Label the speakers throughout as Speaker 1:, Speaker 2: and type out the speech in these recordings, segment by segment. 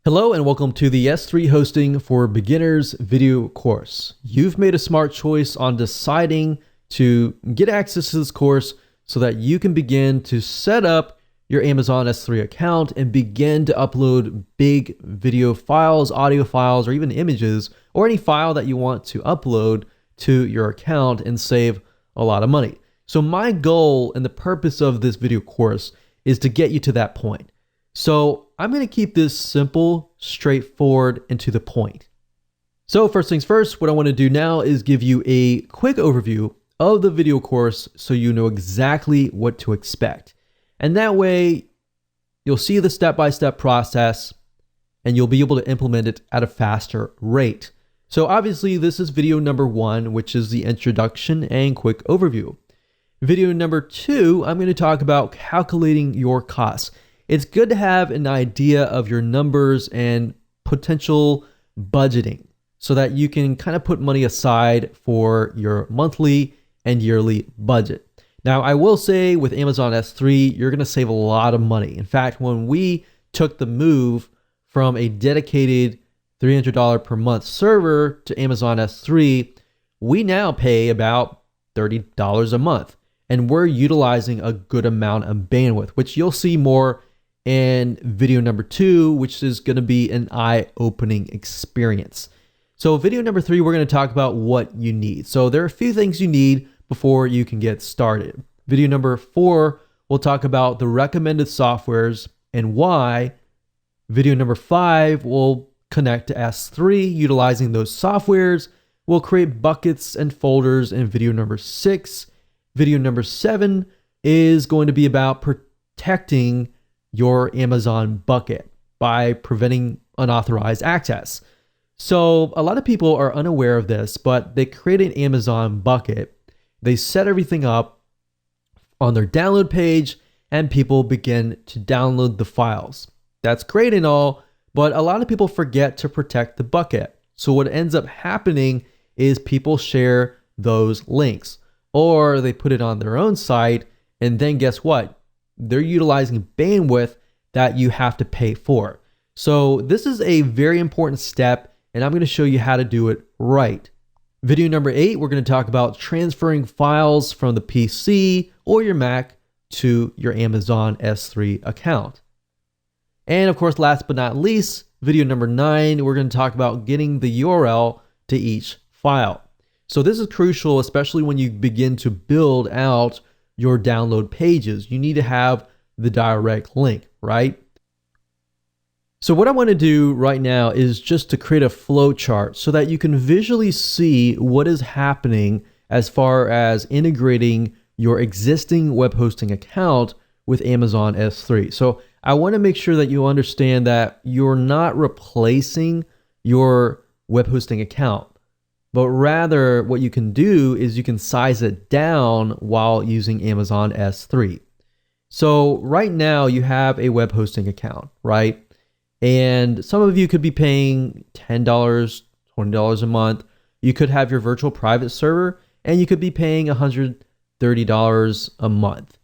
Speaker 1: Hello and welcome to the S3 Hosting for Beginners video course. You've made a smart choice on deciding to get access to this course so that you can begin to set up your Amazon S3 account and begin to upload big video files, audio files, or even images, or any file that you want to upload to your account and save a lot of money. So my goal and the purpose of this video course is to get you to that point. So I'm going to keep this simple, straightforward, and to the point. So first things first, what I want to do now is give you a quick overview of the video course so you know exactly what to expect. And that way you'll see the step-by-step process and you'll be able to implement it at a faster rate. So obviously this is video number 1, which is the introduction and quick overview. Video number 2, I'm going to talk about calculating your costs. It's good to have an idea of your numbers and potential budgeting so that you can kind of put money aside for your monthly and yearly budget. Now, I will say with Amazon S3, you're going to save a lot of money. In fact, when we took the move from a dedicated $300 per month server to Amazon S3, we now pay about $30 a month. And we're utilizing a good amount of bandwidth, which you'll see more in video number 2, which is going to be an eye-opening experience. So video number 3, we're going to talk about what you need. So there are a few things you need before you can get started. Video number 4, we'll talk about the recommended softwares and why. Video number 5, we'll connect to S3 utilizing those softwares. We'll create buckets and folders in video number 6. Video number 7 is going to be about protecting your Amazon bucket by preventing unauthorized access. So a lot of people are unaware of this, but they create an Amazon bucket. They set everything up on their download page and people begin to download the files. That's great and all, but a lot of people forget to protect the bucket. So what ends up happening is people share those links or they put it on their own site, and then guess what? They're utilizing bandwidth that you have to pay for. So this is a very important step, and I'm going to show you how to do it right. Video number 8, we're going to talk about transferring files from the PC or your Mac to your Amazon S3 account. And of course, last but not least, video number 9, we're going to talk about getting the URL to each file. So this is crucial, especially when you begin to build out your download pages. You need to have the direct link, right? So what I want to do right now is just to create a flow chart so that you can visually see what is happening as far as integrating your existing web hosting account with Amazon S3. So I want to make sure that you understand that you're not replacing your web hosting account, but rather what you can do is you can size it down while using Amazon S3. So right now you have a web hosting account, right? And some of you could be paying $10, $20 a month. You could have your virtual private server and you could be paying $130 a month.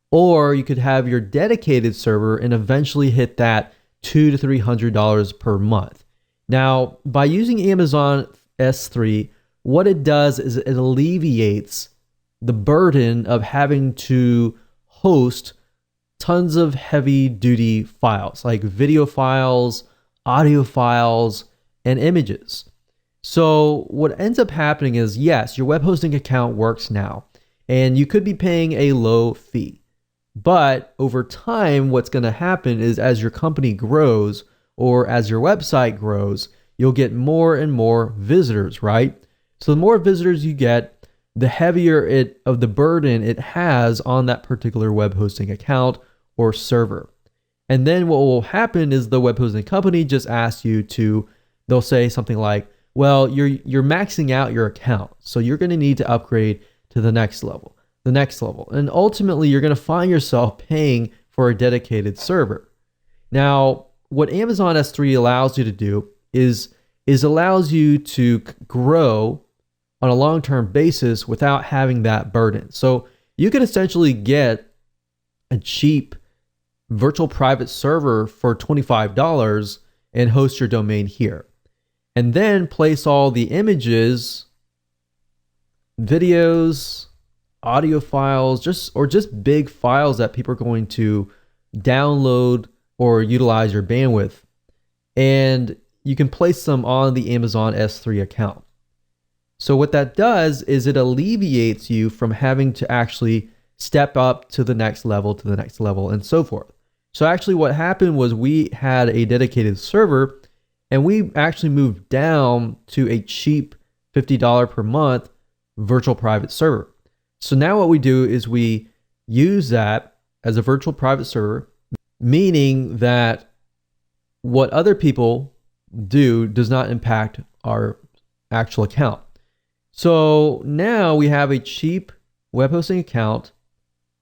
Speaker 1: Or you could have your dedicated server and eventually hit that $200 to $300 per month. Now, by using Amazon S3, what it does is it alleviates the burden of having to host tons of heavy duty files like video files, audio files, and images. So what ends up happening is, yes, your web hosting account works now and you could be paying a low fee. But over time, what's going to happen is as your company grows or as your website grows, you'll get more and more visitors, right? So the more visitors you get, the heavier of the burden it has on that particular web hosting account or server. And then what will happen is the web hosting company just asks you to, they'll say something like, well, you're maxing out your account, so you're going to need to upgrade to the next level. And ultimately you're going to find yourself paying for a dedicated server. Now, what Amazon S3 allows you to do is allows you to grow on a long-term basis without having that burden. So you can essentially get a cheap virtual private server for $25 and host your domain here. And then place all the images, videos, audio files, just big files that people are going to download or utilize your bandwidth. And you can place them on the Amazon S3 account. So what that does is it alleviates you from having to actually step up to the next level, and so forth. So actually what happened was we had a dedicated server and we actually moved down to a cheap $50 per month virtual private server. So now what we do is we use that as a virtual private server, meaning that what other people do does not impact our actual account. So now we have a cheap web hosting account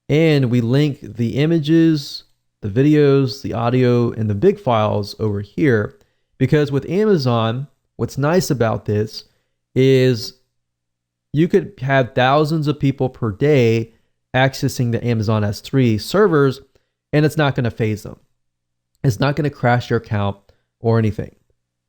Speaker 1: and we link the images, the videos, the audio, and the big files over here. Because with Amazon, what's nice about this is you could have thousands of people per day accessing the Amazon S3 servers, and it's not going to phase them. It's not going to crash your account or anything.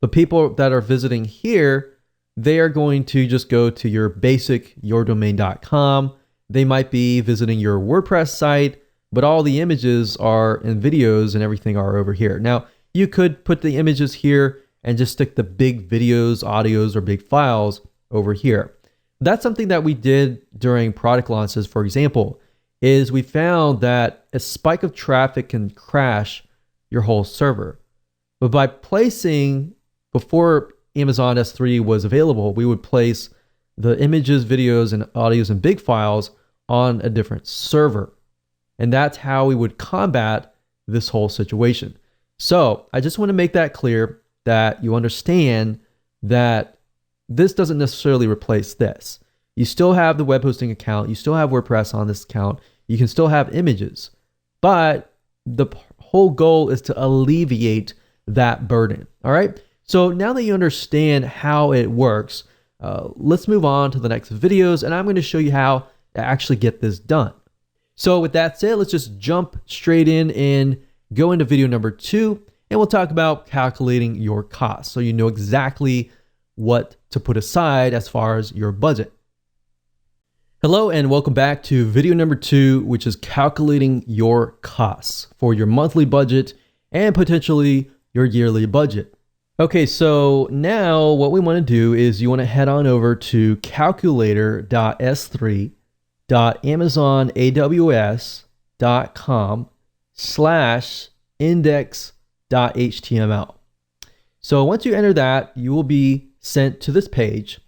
Speaker 1: The people that are visiting here, they are going to just go to your basic yourdomain.com. They might be visiting your WordPress site, but all the images are and videos and everything are over here. Now, you could put the images here and just stick the big videos, audios, or big files over here. That's something that we did during product launches, for example, is we found that a spike of traffic can crash your whole server. But by placing, before Amazon S3 was available, we would place the images, videos, and audios and big files on a different server. And that's how we would combat this whole situation. So I just want to make that clear that you understand that this doesn't necessarily replace this. You still have the web hosting account. You still have WordPress on this account. You can still have images, but the whole goal is to alleviate that burden. All right. So now that you understand how it works, let's move on to the next videos, and I'm going to show you how to actually get this done. So with that said, let's just jump straight in and go into video number 2, and we'll talk about calculating your costs so you know exactly what to put aside as far as your budget. Hello and welcome back to video number 2, which is calculating your costs for your monthly budget and potentially your yearly budget. Okay, so now what we want to do is you want to head on over to calculator.s3.amazonaws.com/index.html. So once you enter that, you will be sent to this page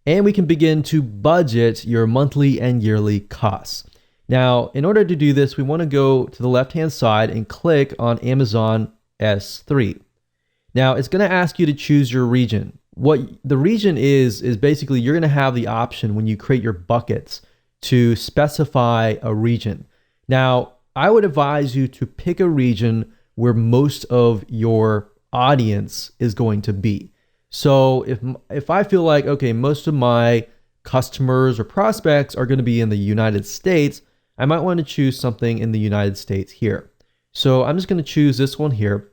Speaker 1: and we can begin to budget your monthly and yearly costs. Now, in order to do this, we want to go to the left-hand side and click on Amazon S3. Now, it's going to ask you to choose your region. What the region is basically you're going to have the option when you create your buckets to specify a region. Now, I would advise you to pick a region where most of your audience is going to be. So if I feel like, okay, most of my customers or prospects are going to be in the United States, I might want to choose something in the United States here. So I'm just going to choose this one here.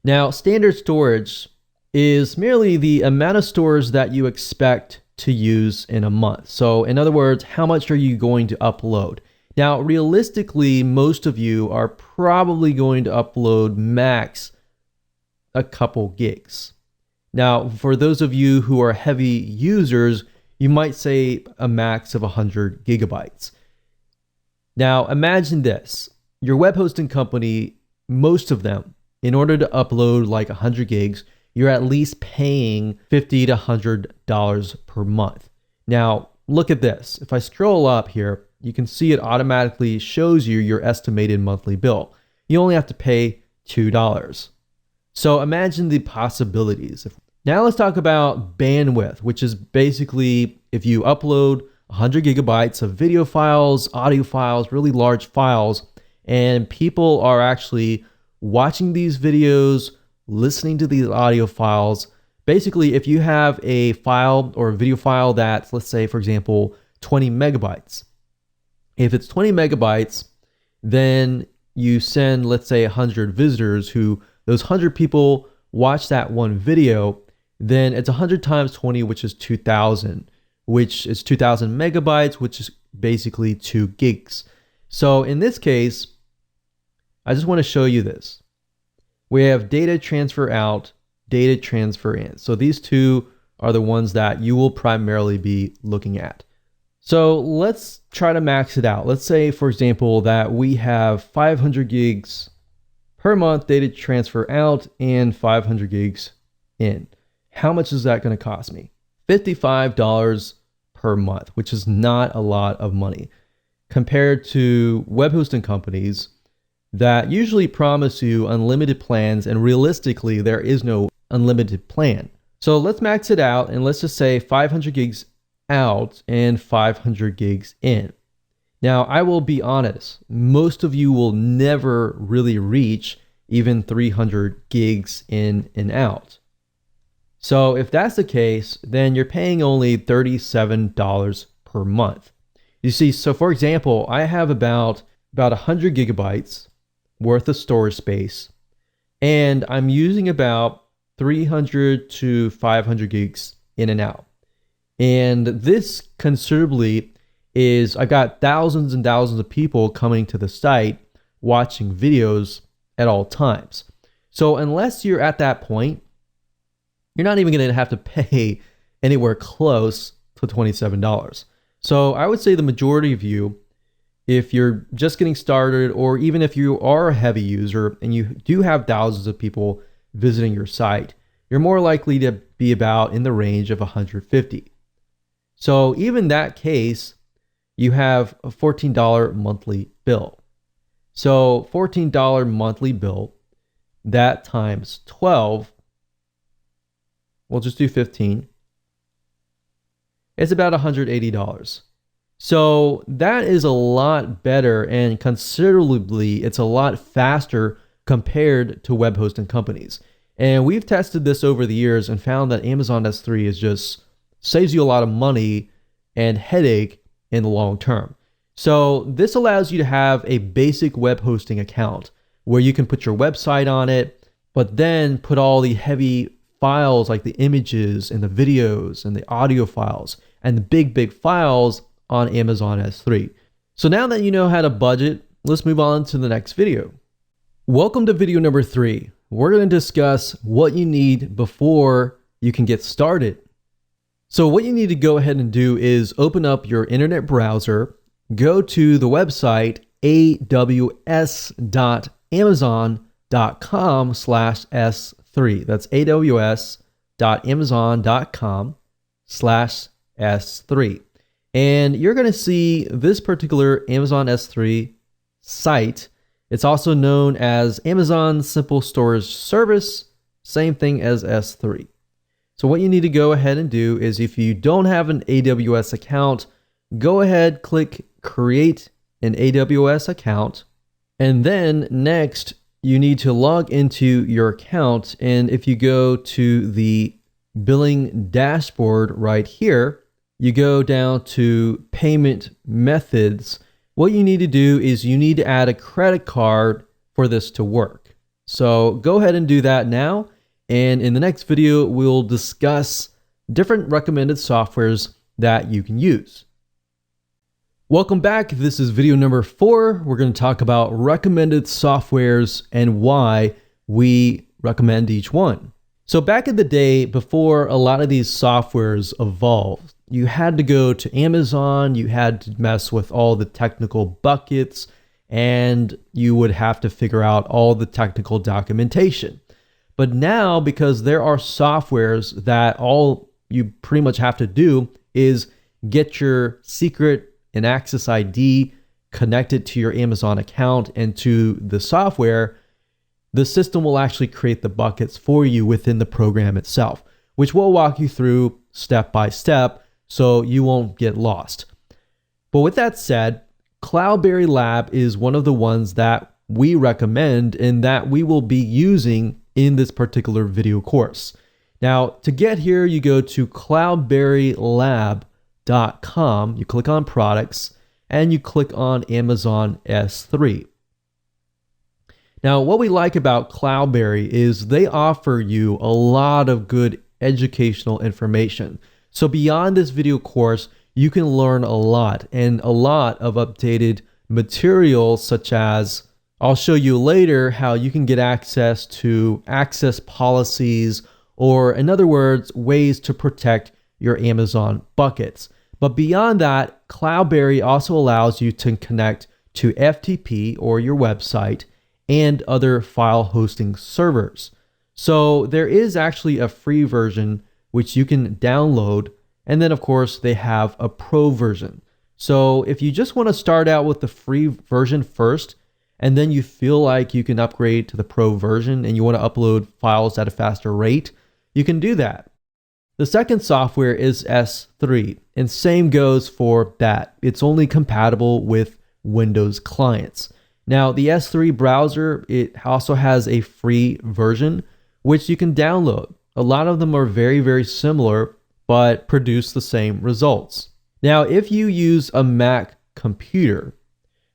Speaker 1: Now, standard storage is merely the amount of stores that you expect to use in a month. So in other words, how much are you going to upload? Now, realistically, most of you are probably going to upload max a couple gigs. Now, for those of you who are heavy users, you might say a max of 100 gigabytes. Now, imagine this. Your web hosting company, most of them, in order to upload like 100 gigs, you're at least paying $50 to $100 per month. Now, look at this. If I scroll up here, you can see it automatically shows you your estimated monthly bill. You only have to pay $2. So imagine the possibilities. Now let's talk about bandwidth, which is basically if you upload 100 gigabytes of video files, audio files, really large files, and people are actually watching these videos, listening to these audio files. Basically, if you have a file or a video file that's, let's say, for example, 20 megabytes. If it's 20 megabytes, then you send, let's say, 100 visitors who those 100 people watch that one video, then it's 100 times 20, which is 2000, which is 2000 megabytes, which is basically 2 gigs. So in this case, I just want to show you this. We have data transfer out, data transfer in. So these two are the ones that you will primarily be looking at. So let's try to max it out. Let's say, for example, that we have 500 gigs per month data transfer out and 500 gigs in. How much is that going to cost me? $55 per month, which is not a lot of money compared to web hosting companies that usually promise you unlimited plans, and realistically, there is no unlimited plan. So let's max it out and let's just say 500 gigs out and 500 gigs in. Now, I will be honest, most of you will never really reach even 300 gigs in and out. So if that's the case, then you're paying only $37 per month. You see, so for example, I have about 100 gigabytes worth of storage space, and I'm using about 300 to 500 gigs in and out. And this considerably is, I've got thousands and thousands of people coming to the site watching videos at all times. So unless you're at that point, you're not even going to have to pay anywhere close to $27. So I would say the majority of you, if you're just getting started, or even if you are a heavy user and you do have thousands of people visiting your site, you're more likely to be about in the range of 150. So even that case, you have a $14 monthly bill. So $14 monthly bill, that times 12, we'll just do 15. It's about $180. So that is a lot better, and considerably, it's a lot faster compared to web hosting companies. And we've tested this over the years and found that Amazon S3 is just saves you a lot of money and headache in the long term. So this allows you to have a basic web hosting account where you can put your website on it, but then put all the heavy files like the images and the videos and the audio files and the big files on Amazon S3. So now that you know how to budget, let's move on to the next video. Welcome to video number 3. We're going to discuss what you need before you can get started. So what you need to go ahead and do is open up your internet browser, go to the website aws.amazon.com/S3. That's aws.amazon.com/S3. And you're going to see this particular Amazon S3 site. It's also known as Amazon Simple Storage Service, same thing as S3. So what you need to go ahead and do is, if you don't have an AWS account, go ahead, click Create an AWS account. And then next, you need to log into your account. And if you go to the billing dashboard right here, you go down to payment methods. What you need to do is you need to add a credit card for this to work. So go ahead and do that now. And in the next video, we'll discuss different recommended softwares that you can use. Welcome back. This is video number 4. We're going to talk about recommended softwares and why we recommend each one. So back in the day, before a lot of these softwares evolved, you had to go to Amazon, you had to mess with all the technical buckets, and you would have to figure out all the technical documentation. But now, because there are softwares that all you pretty much have to do is get your secret and access ID connected to your Amazon account and to the software, the system will actually create the buckets for you within the program itself, which we'll walk you through step by step so you won't get lost. But with that said, Cloudberry Lab is one of the ones that we recommend and that we will be using in this particular video course. Now, to get here, you go to cloudberrylab.com, you click on products, and you click on Amazon S3. Now, what we like about Cloudberry is they offer you a lot of good educational information. So beyond this video course, you can learn a lot and a lot of updated materials, such as I'll show you later how you can get access to access policies, or in other words, ways to protect your Amazon buckets. But beyond that, Cloudberry also allows you to connect to FTP or your website and other file hosting servers. So there is actually a free version which you can download, and then of course they have a pro version. So if you just want to start out with the free version first, and then you feel like you can upgrade to the pro version and you want to upload files at a faster rate, you can do that. The second software is S3, and same goes for that. It's only compatible with Windows clients. Now, the S3 browser, it also has a free version, which you can download. A lot of them are very, very similar, but produce the same results. Now, if you use a Mac computer,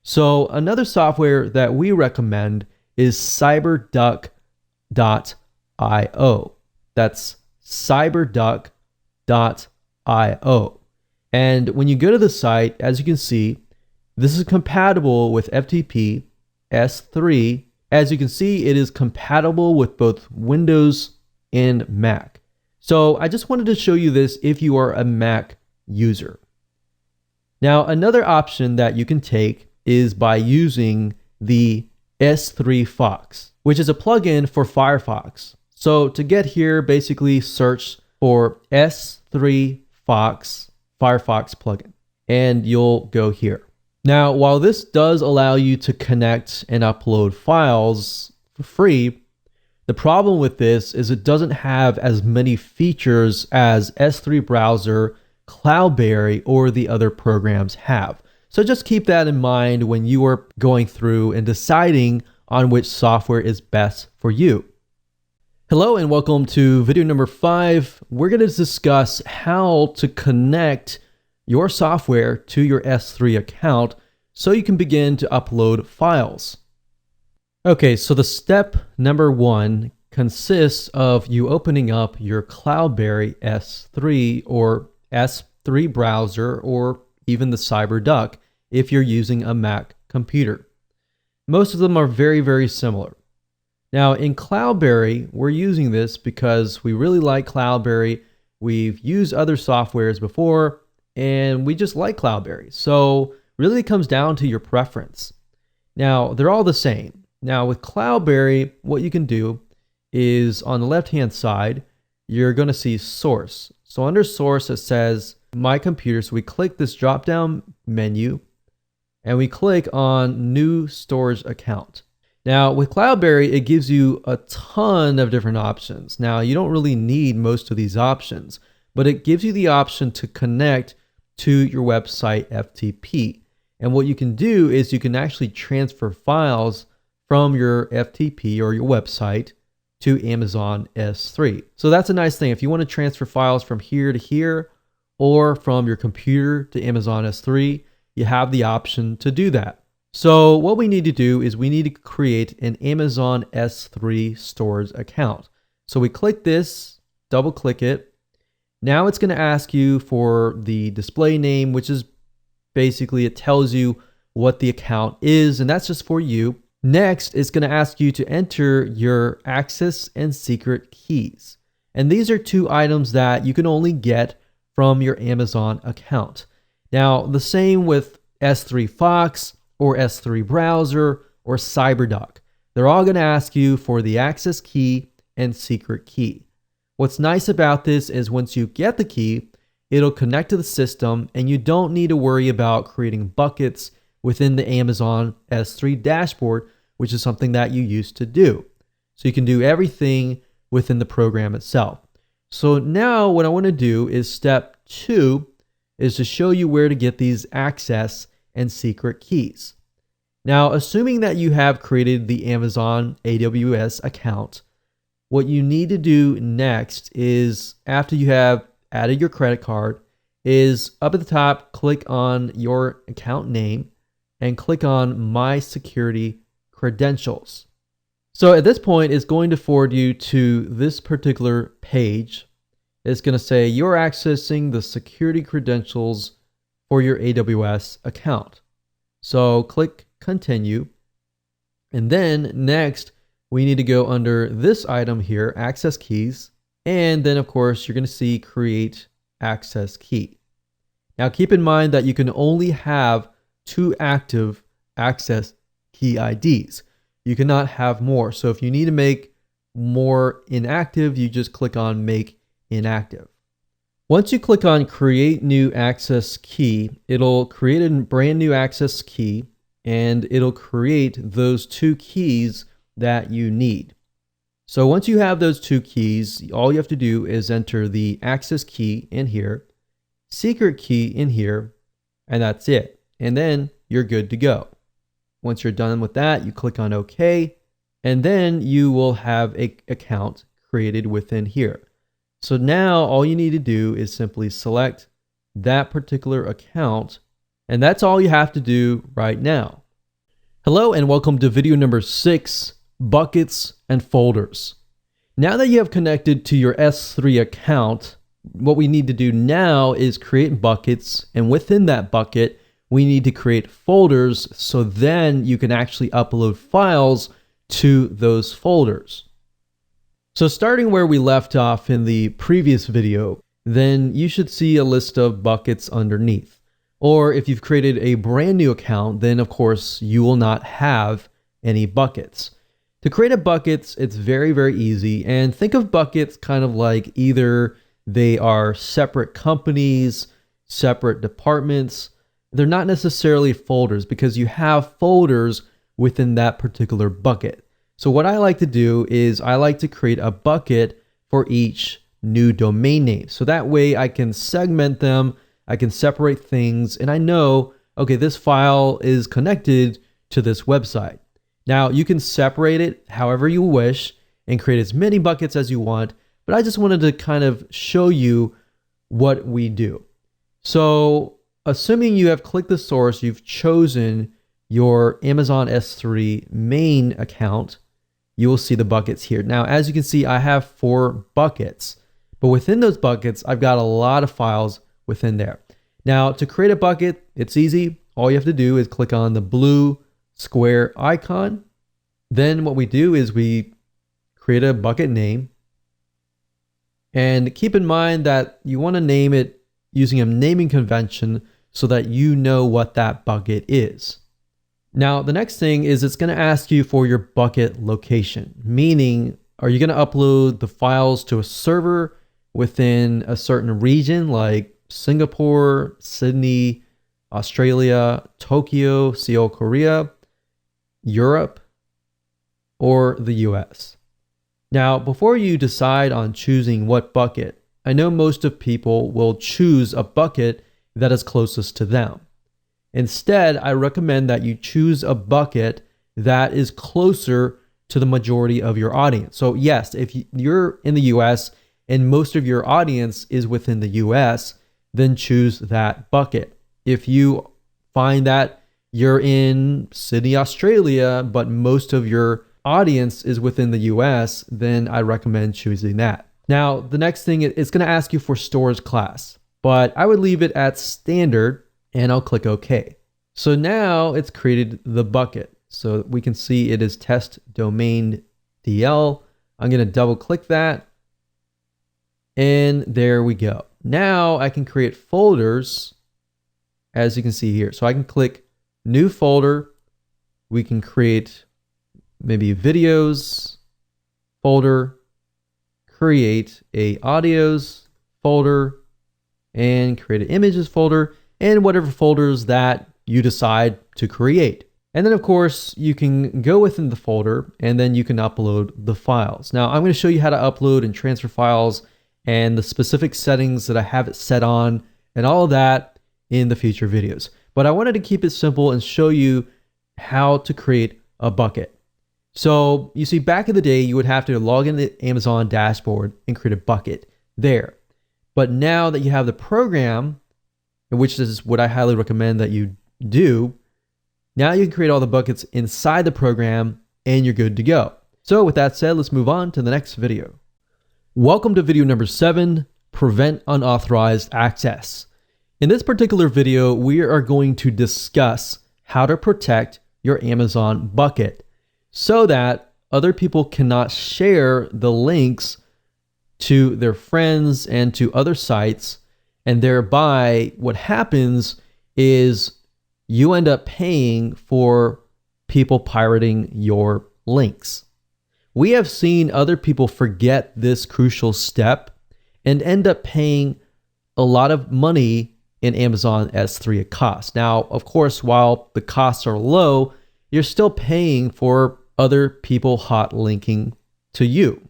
Speaker 1: so another software that we recommend is cyberduck.io. That's cyberduck.io. And when you go to the site, as you can see, this is compatible with FTP, S3. As you can see, it is compatible with both Windows and Mac. So I just wanted to show you this if you are a Mac user. Now, another option that you can take is by using the S3 Fox, which is a plugin for Firefox. So to get here, basically search for S3 Fox Firefox plugin, and you'll go here. Now, while this does allow you to connect and upload files for free, the problem with this is it doesn't have as many features as S3 Browser, Cloudberry, or the other programs have. So just keep that in mind when you are going through and deciding on which software is best for you. Hello and welcome to video number 5. We're going to discuss how to connect your software to your S3 account so you can begin to upload files. Okay, so the step number 1 consists of you opening up your Cloudberry S3 or S3 browser, or even the CyberDuck if you're using a Mac computer. Most of them are very, very similar. Now in Cloudberry, we're using this because we really like Cloudberry. We've used other softwares before, and we just like Cloudberry. So really it comes down to your preference. Now, they're all the same. Now with Cloudberry, what you can do is on the left-hand side, you're going to see source. So under source, it says my computer. So we click this drop-down menu and we click on new storage account. Now with Cloudberry, it gives you a ton of different options. Now you don't really need most of these options, but it gives you the option to connect to your website FTP. And what you can do is you can actually transfer files from your FTP or your website to Amazon S3. So that's a nice thing. If you want to transfer files from here to here or from your computer to Amazon S3, you have the option to do that. So what we need to do is we need to create an Amazon S3 storage account. So we click this, double click it. Now it's going to ask you for the display name, which is basically, it tells you what the account is, and that's just for you. Next, it's going to ask you to enter your access and secret keys. And these are 2 items that you can only get from your Amazon account. Now, the same with S3 Fox or S3 Browser or CyberDuck. They're all going to ask you for the access key and secret key. What's nice about this is once you get the key, it'll connect to the system and you don't need to worry about creating buckets within the Amazon S3 dashboard, which is something that you used to do. So you can do everything within the program itself. So now what I want to do is step 2 is to show you where to get these access and secret keys. Now, assuming that you have created the Amazon AWS account, what you need to do next is, after you have added your credit card, is up at the top, click on your account name and click on My Security Credentials. So at this point, it's going to forward you to this particular page. It's going to say you're accessing the security credentials for your AWS account. So click continue. And then next, we need to go under this item here, access keys. And then of course, you're going to see create access key. Now keep in mind that you can only have 2 active access key IDs. You cannot have more. So if you need to make more inactive, you just click on make inactive. Once you click on create new access key, it'll create a brand new access key and it'll create those 2 keys that you need. So once you have those 2 keys, all you have to do is enter the access key in here, secret key in here, and that's it. And then you're good to go. Once you're done with that, you click on OK, and then you will have an account created within here. So now all you need to do is simply select that particular account, and that's all you have to do right now. Hello and welcome to video number 6, buckets and folders. Now that you have connected to your S3 account, what we need to do now is create buckets, and within that bucket, we need to create folders so then you can actually upload files to those folders. So starting where we left off in the previous video, then you should see a list of buckets underneath. Or if you've created a brand new account, then of course you will not have any buckets. To create a buckets, it's very, very easy. And think of buckets kind of like either they are separate companies, separate departments. They're not necessarily folders because you have folders within that particular bucket. So what I like to do is I like to create a bucket for each new domain name. So that way I can segment them, I can separate things, and I know, okay, this file is connected to this website. Now you can separate it however you wish and create as many buckets as you want, but I just wanted to kind of show you what we do. So assuming you have clicked the source, you've chosen your Amazon S3 main account, you will see the buckets here. Now, as you can see, I have 4 buckets, but within those buckets, I've got a lot of files within there. Now, to create a bucket, it's easy. All you have to do is click on the blue square icon. Then what we do is we create a bucket name. And keep in mind that you want to name it using a naming convention so that you know what that bucket is. Now, the next thing is it's going to ask you for your bucket location, meaning are you going to upload the files to a server within a certain region like Singapore, Sydney, Australia, Tokyo, Seoul, Korea, Europe, or the US? Now, before you decide on choosing what bucket, I know most of people will choose a bucket that is closest to them. Instead, I recommend that you choose a bucket that is closer to the majority of your audience. So yes, if you're in the US and most of your audience is within the US, then choose that bucket. If you find that you're in Sydney, Australia, but most of your audience is within the US, then I recommend choosing that. Now, the next thing, it's going to ask you for storage class, but I would leave it at standard and I'll click OK. So now it's created the bucket. So we can see it is test domain DL. I'm going to double click that. And there we go. Now I can create folders, as you can see here. So I can click new folder. We can create maybe videos folder, create a audios folder, and create an images folder, and whatever folders that you decide to create. And then of course you can go within the folder and then you can upload the files. Now I'm going to show you how to upload and transfer files and the specific settings that I have it set on and all of that in the future videos. But I wanted to keep it simple and show you how to create a bucket. So you see, back in the day, you would have to log into the Amazon dashboard and create a bucket there. But now that you have the program, which is what I highly recommend that you do, now you can create all the buckets inside the program and you're good to go. So with that said, let's move on to the next video. Welcome to video number 7, Prevent Unauthorized Access. In this particular video, we are going to discuss how to protect your Amazon bucket so that other people cannot share the links to their friends and to other sites, and thereby what happens is you end up paying for people pirating your links. We have seen other people forget this crucial step and end up paying a lot of money in Amazon S3 at cost. Now, of course, while the costs are low, you're still paying for other people hot linking to you.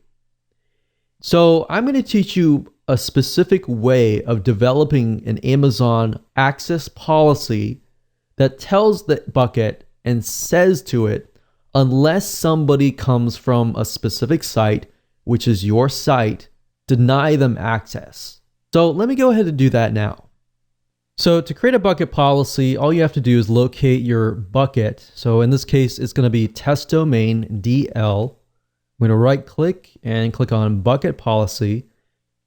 Speaker 1: So I'm going to teach you a specific way of developing an Amazon access policy that tells the bucket and says to it, unless somebody comes from a specific site, which is your site, deny them access. So let me go ahead and do that now. So to create a bucket policy, all you have to do is locate your bucket. So in this case, it's going to be test domain DL. I'm going to right click and click on bucket policy.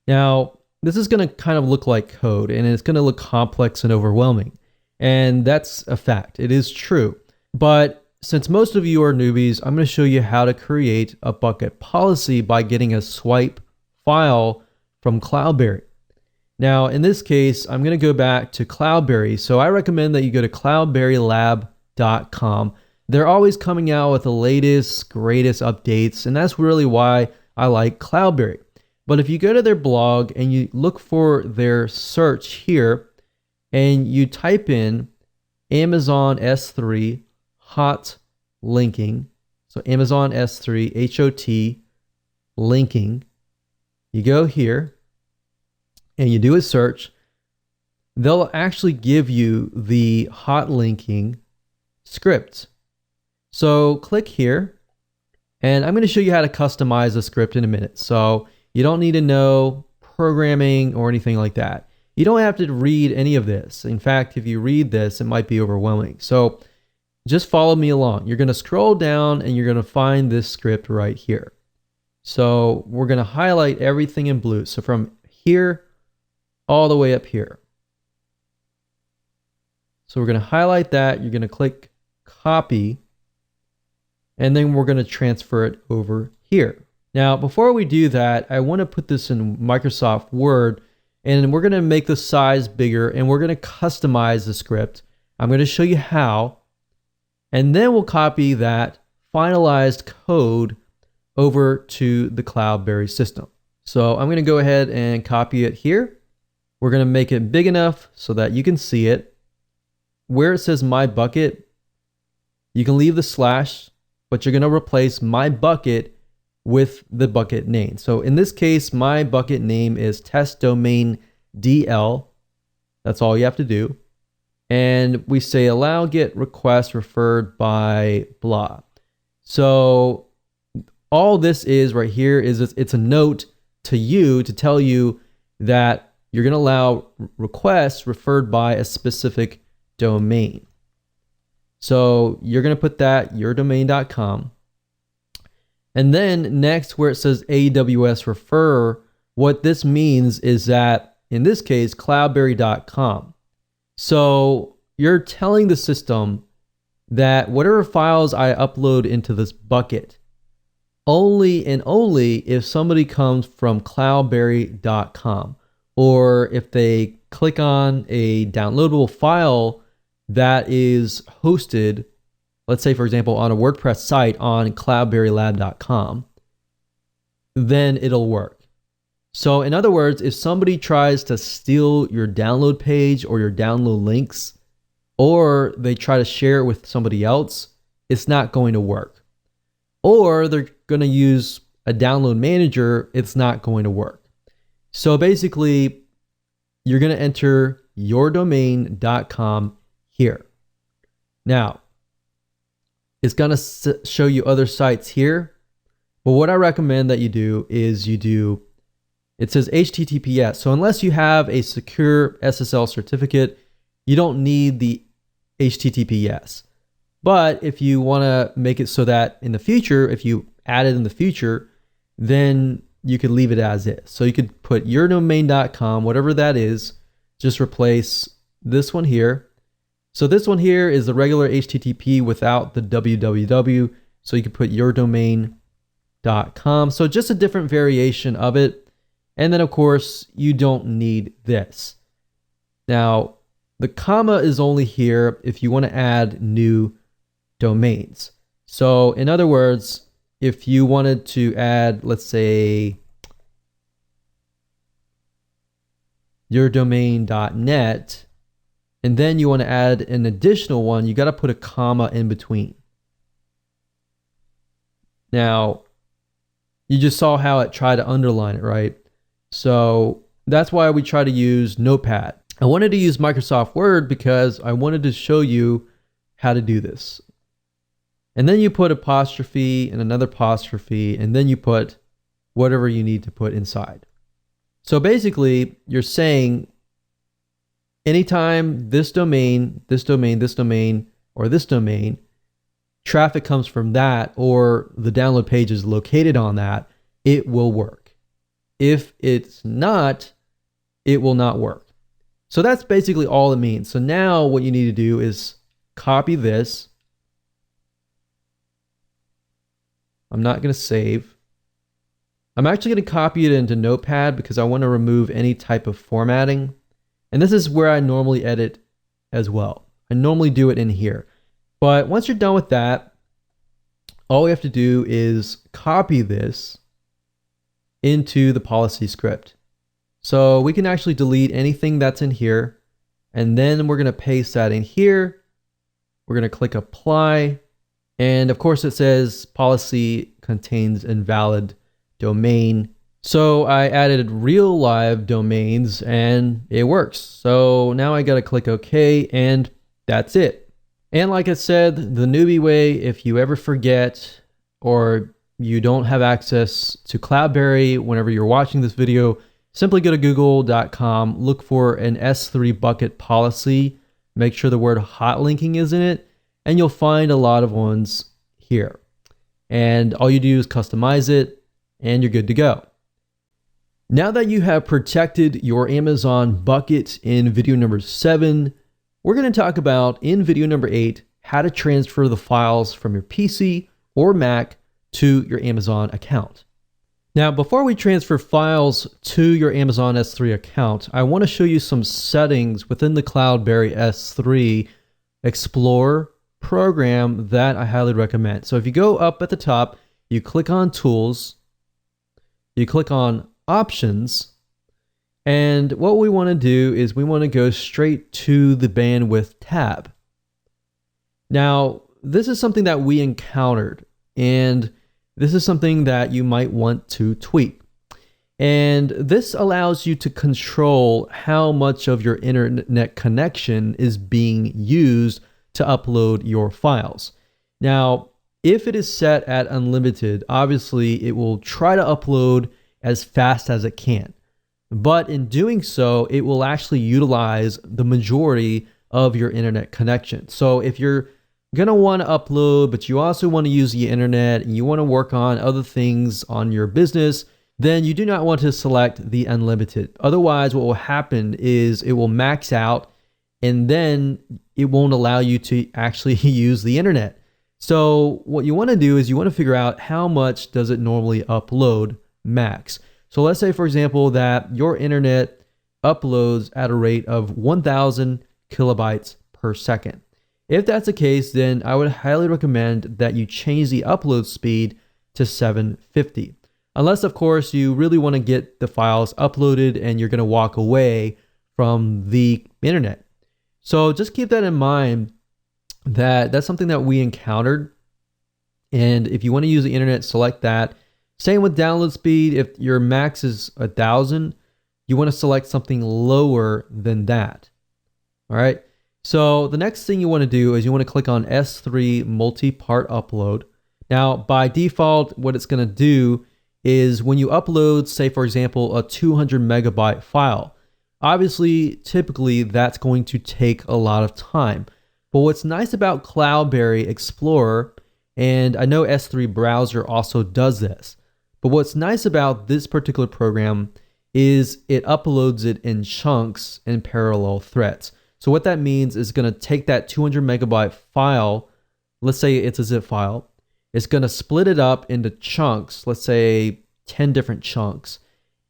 Speaker 1: Now, this is going to kind of look like code, and it's going to look complex and overwhelming. And that's a fact. It is true. But since most of you are newbies, I'm going to show you how to create a bucket policy by getting a swipe file from Cloudberry. Now, in this case, I'm going to go back to Cloudberry. So I recommend that you go to cloudberrylab.com. They're always coming out with the latest, greatest updates, and that's really why I like Cloudberry. But if you go to their blog and you look for their search here, and you type in Amazon S3 hot linking, so Amazon S3 HOT linking, you go here and you do a search, they'll actually give you the hot linking script. So click here, and I'm going to show you how to customize the script in a minute. So you don't need to know programming or anything like that. You don't have to read any of this. In fact, if you read this, it might be overwhelming. So just follow me along. You're going to scroll down and you're going to find this script right here. So we're going to highlight everything in blue. So from here all the way up here. So we're going to highlight that. You're going to click copy, and then we're going to transfer it over here. Now, before we do that, I want to put this in Microsoft Word, and we're going to make the size bigger, and we're going to customize the script. I'm going to show you how, and then we'll copy that finalized code over to the Cloudberry system. So I'm going to go ahead and copy it here. We're going to make it big enough so that you can see it. Where it says my bucket, you can leave the slash, but you're going to replace my bucket with the bucket name. So in this case, my bucket name is test domain DL. That's all you have to do. And we say allow get request referred by blah. So all this is right here is it's a note to you to tell you that you're going to allow requests referred by a specific domain. So you're going to put that yourdomain.com. And then next, where it says AWS refer, what this means is that in this case, cloudberry.com. So you're telling the system that whatever files I upload into this bucket, only and only if somebody comes from cloudberry.com, or if they click on a downloadable file that is hosted, let's say, for example, on a WordPress site on cloudberrylab.com, then it'll work. So in other words, if somebody tries to steal your download page or your download links, or they try to share it with somebody else, it's not going to work. Or they're going to use a download manager, it's not going to work. So basically, you're going to enter yourdomain.com here. Now, it's going to show you other sites here, but what I recommend that you do is it says HTTPS. So unless you have a secure SSL certificate, you don't need the HTTPS. But if you want to make it so that in the future, if you added in the future, then you could leave it as is. So you could put yourdomain.com, whatever that is, just replace this one here. So this one here is the regular HTTP without the www. So you could put yourdomain.com. So just a different variation of it. And then of course, you don't need this. Now, the comma is only here if you want to add new domains. So in other words, if you wanted to add, let's say, yourdomain.net, and then you want to add an additional one, you got to put a comma in between. Now, you just saw how it tried to underline it, right? So that's why we try to use Notepad. I wanted to use Microsoft Word because I wanted to show you how to do this. And then you put apostrophe and another apostrophe, and then you put whatever you need to put inside. So basically, you're saying anytime this domain, this domain, this domain, or this domain, traffic comes from that, or the download page is located on that, it will work. If it's not, it will not work. So that's basically all it means. So now what you need to do is copy this. I'm not going to save. I'm actually going to copy it into Notepad because I want to remove any type of formatting. And this is where I normally edit as well. I normally do it in here. But once you're done with that, all we have to do is copy this into the policy script. So we can actually delete anything that's in here. And then we're going to paste that in here. We're going to click apply. And of course it says policy contains invalid domain. So I added real live domains and it works. So now I got to click OK and that's it. And like I said, the newbie way, if you ever forget or you don't have access to Cloudberry whenever you're watching this video, simply go to google.com, look for an S3 bucket policy, make sure the word hot linking is in it, and you'll find a lot of ones here. And all you do is customize it and you're good to go. Now that you have protected your Amazon bucket in video number 7, we're going to talk about in video number 8, how to transfer the files from your PC or Mac to your Amazon account. Now, before we transfer files to your Amazon S3 account, I want to show you some settings within the Cloudberry S3 Explorer program that I highly recommend. So if you go up at the top, you click on Tools, you click on Options, and what we want to do is we want to go straight to the bandwidth tab. Now, this is something that we encountered, and this is something that you might want to tweak. And this allows you to control how much of your internet connection is being used to upload your files. Now, if it is set at unlimited, obviously it will try to upload as fast as it can. But in doing so, it will actually utilize the majority of your internet connection. So if you're going to want to upload, but you also want to use the internet and you want to work on other things on your business, then you do not want to select the unlimited. Otherwise, what will happen is it will max out and then it won't allow you to actually use the internet. So what you want to do is you want to figure out how much does it normally upload max. So let's say, for example, that your internet uploads at a rate of 1,000 kilobytes per second. If that's the case, then I would highly recommend that you change the upload speed to 750. Unless, of course, you really want to get the files uploaded and you're going to walk away from the internet. So just keep that in mind, that that's something that we encountered. And if you want to use the internet, select that. Same with download speed. If your max is 1,000, you want to select something lower than that. All right. So the next thing you want to do is you want to click on S3 multi-part upload. Now, by default, what it's going to do is when you upload, say, for example, a 200 megabyte file, obviously, typically that's going to take a lot of time. But what's nice about Cloudberry Explorer And I know S3 browser also does this. But what's nice about this particular program is it uploads it in chunks in parallel threads. So what that means is going to take that 200 megabyte file, let's say it's a zip file, it's going to split it up into chunks, let's say 10 different chunks,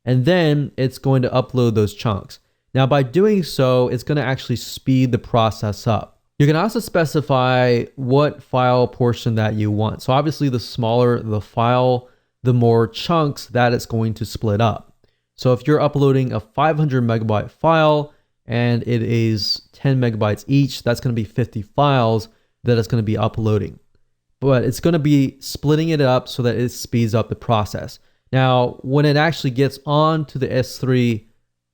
Speaker 1: and then it's going to upload those chunks. Now by doing so, it's going to actually speed the process up. You can also specify what file portion that you want. So obviously the smaller the file, the more chunks that it's going to split up. So if you're uploading a 500 megabyte file and it is 10 megabytes each, that's going to be 50 files that it's going to be uploading. But it's going to be splitting it up so that it speeds up the process. Now, when it actually gets onto the S3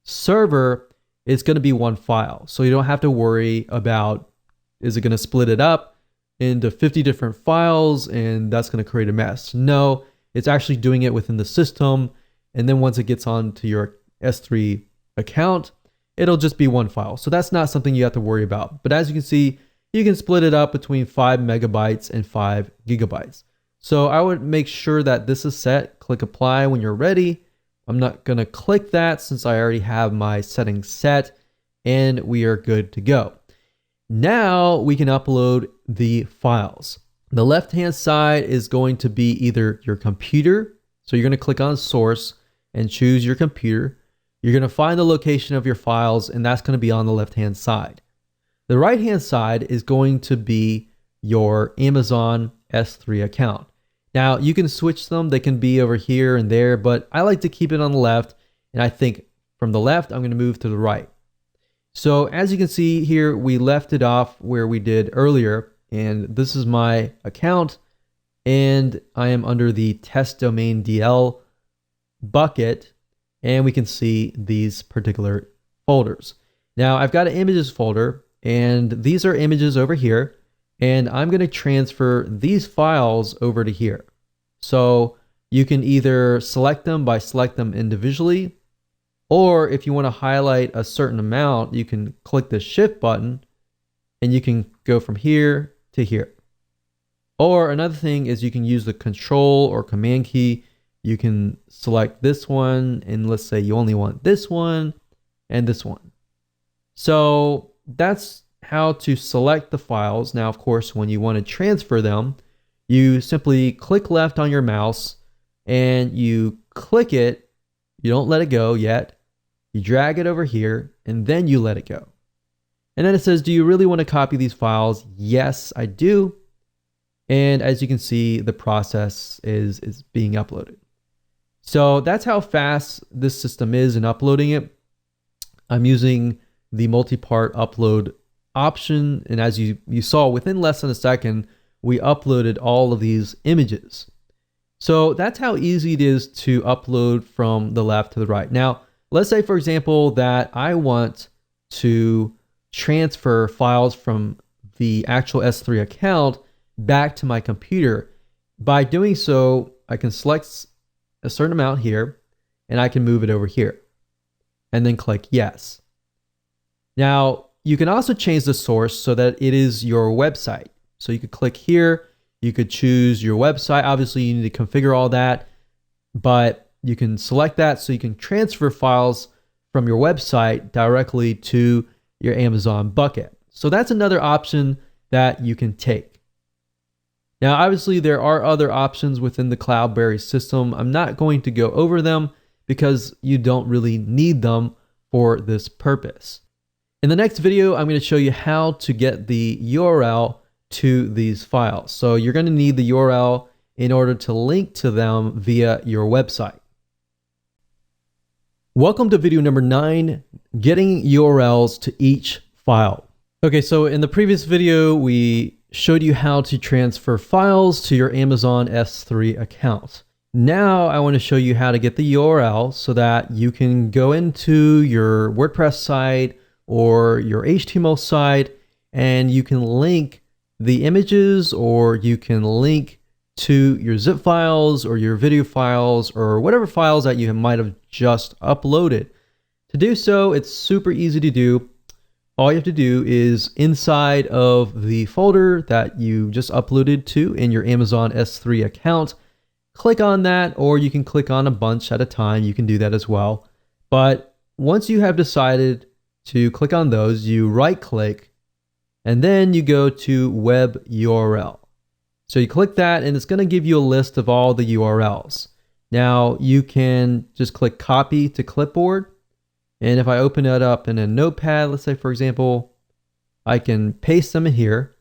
Speaker 1: server, it's going to be one file. So you don't have to worry about, is it going to split it up into 50 different files and that's going to create a mess? No, it's actually doing it within the system. And then once it gets onto your S3 account, it'll just be one file. So that's not something you have to worry about. But as you can see, you can split it up between 5 megabytes and 5 gigabytes. So I would make sure that this is set. Click apply when you're ready. I'm not going to click that since I already have my settings set and we are good to go. Now we can upload the files. The left-hand side is going to be either your computer. So you're going to click on source and choose your computer. You're going to find the location of your files and that's going to be on the left-hand side. The right-hand side is going to be your Amazon S3 account. Now you can switch them. They can be over here and there, but I like to keep it on the left. And I think from the left, I'm going to move to the right. So as you can see here, we left it off where we did earlier. And this is my account. And I am under the test domain DL bucket. And we can see these particular folders. Now I've got an images folder. And these are images over here. And I'm going to transfer these files over to here. So you can either select them by select them individually, or if you want to highlight a certain amount, you can click the shift button and you can go from here to here. Or another thing is you can use the control or command key. You can select this one and let's say you only want this one and this one. So that's how to select the files. Now, of course, when you want to transfer them, you simply click left on your mouse and you click it. You don't let it go yet. You drag it over here and then you let it go. And then it says, do you really want to copy these files? Yes, I do. And as you can see, the process is being uploaded. So that's how fast this system is in uploading it. I'm using the multi-part upload option. And as you saw, within less than a second, we uploaded all of these images. So that's how easy it is to upload from the left to the right. Now, let's say, for example, that I want to transfer files from the actual S3 account back to my computer. By doing so, I can select a certain amount here and I can move it over here and then click yes. Now, you can also change the source so that it is your website. So you could click here, you could choose your website. Obviously, you need to configure all that, but you can select that so you can transfer files from your website directly to your Amazon bucket. So that's another option that you can take. Now, obviously, there are other options within the Cloudberry system. I'm not going to go over them because you don't really need them for this purpose. In the next video, I'm going to show you how to get the URL to these files. So you're going to need the URL in order to link to them via your website. Welcome to video number 9, getting URLs to each file. Okay, so in the previous video, we showed you how to transfer files to your Amazon S3 account. Now I want to show you how to get the URL so that you can go into your WordPress site or your HTML site and you can link the images, or you can link to your zip files or your video files or whatever files that you might have just uploaded. To do so, it's super easy to do. all you have to do is inside of the folder that you just uploaded to in your Amazon S3 account, click on that, or you can click on a bunch at a time. You can do that as well. But once you have decided to click on those, you right click and then you go to web URL. So you click that and it's going to give you a list of all the URLs. Now you can just click copy to clipboard. And if I open it up in a notepad, let's say for example, I can paste them in here.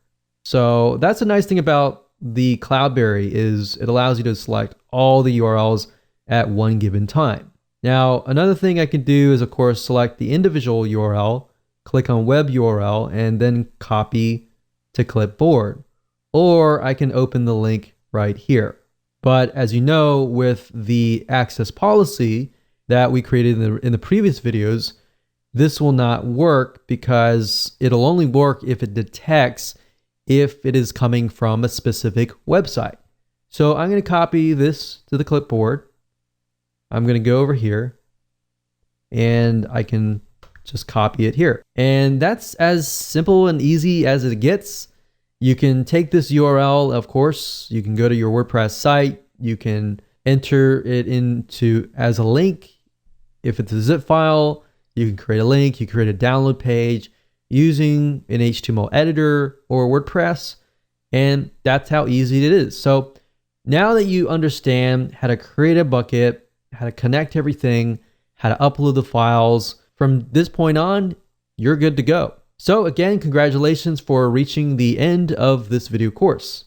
Speaker 1: So that's a nice thing about the Cloudberry is it allows you to select all the URLs at one given time. Now, another thing I can do is of course select the individual URL, click on web URL, and then copy to clipboard. Or I can open the link right here. But as you know, with the access policy that we created in the previous videos, this will not work because it'll only work if it detects if it is coming from a specific website. So I'm going to copy this to the clipboard. I'm going to go over here and I can just copy it here. And that's as simple and easy as it gets. You can take this URL, of course, you can go to your WordPress site, you can enter it into as a link. If it's a zip file, you can create a link, you create a download page using an HTML editor or WordPress, and that's how easy it is. So now that you understand how to create a bucket, how to connect everything, how to upload the files, from this point on, you're good to go. So again, congratulations for reaching the end of this video course.